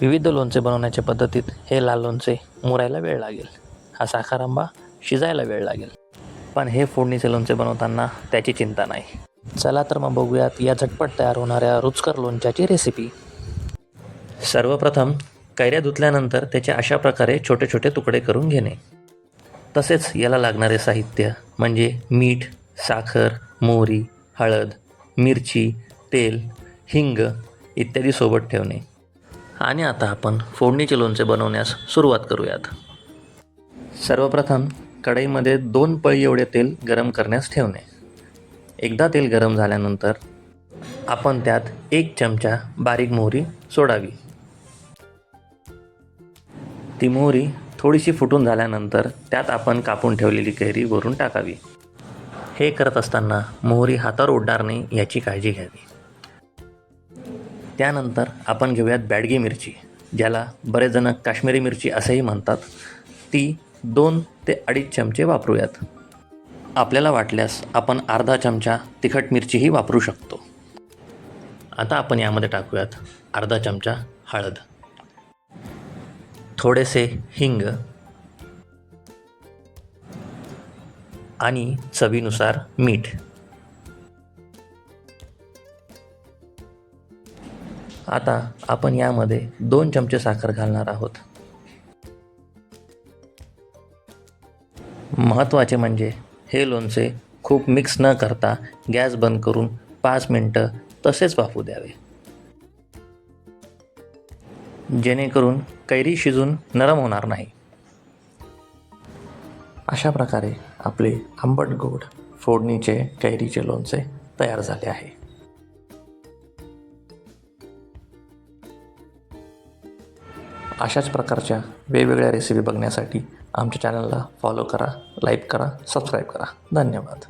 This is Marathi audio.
विविध लोणचे बनवण्याच्या पद्धतीत हे लाल लोणचे मुरायला वेळ लागेल, हा साखर आंबा शिजायला वेळ लागेल, पण हे फोडणीचे लोणचे बनवताना त्याची चिंता नाही. चला तर मग बघूयात या झटपट तयार होणाऱ्या रुचकर लोणच्याची रेसिपी. सर्वप्रथम कैऱ्या धुतल्यानंतर त्याचे अशा प्रकारे छोटे छोटे तुकडे करून घेणे. तसेच याला लागणारे साहित्य म्हणजे मीठ, साखर, मोहरी, हळद, मिरची, तेल, हिंग इत्यादी सोबत ठेवणे. आणि आता आपण फोडणीचे लोणचे बनवण्यास सुरुवात करूयात. सर्वप्रथम कढईमध्ये 2 पळी एवढे तेल गरम करण्यास ठेवणे. एकदा तेल गरम झाल्यानंतर आपण त्यात 1 चमचा बारीक मोहरी सोडावी. ती मोहरी थोडीशी फुटून झाल्यानंतर त्यात आपण कापून ठेवलेली कैरी वरून टाकावी. हे करत असताना मोहरी हातावर उडणार नाही याची काळजी घ्यावी. त्यानंतर आपण घेऊयात बॅडगी मिरची, ज्याला बरेच जण काश्मीरी मिरची असेही म्हणतात. ती 2 ते 2.5 चमचे वापरूयात. आपल्याला वाटल्यास आपण अर्धा चमचा तिखट मिरचीही वापरू शकतो. आता आपण यामध्ये टाकूयात अर्धा चमचा हळद, थोडेसे हिंग आणि चवीनुसार मीठ. आता आपण यामध्ये 2 चमचे साखर घालणार आहोत. महत्त्वाचे म्हणजे हे लोणचे खूप मिक्स न करता गॅस बंद करून 5 मिनटं तसेच वाफू द्यावे, जेणेकरून कैरी शिजून नरम होणार नाही. अशा प्रकारे आपले आंबट गोड फोडणीचे कैरीचे लोणचे तयार झाले आहे. अशाच प्रकारच्या वेगवेगळ्या रेसिपी बघण्यासाठी आमच्या चॅनलला फॉलो करा, लाईक करा, सबस्क्राईब करा. धन्यवाद.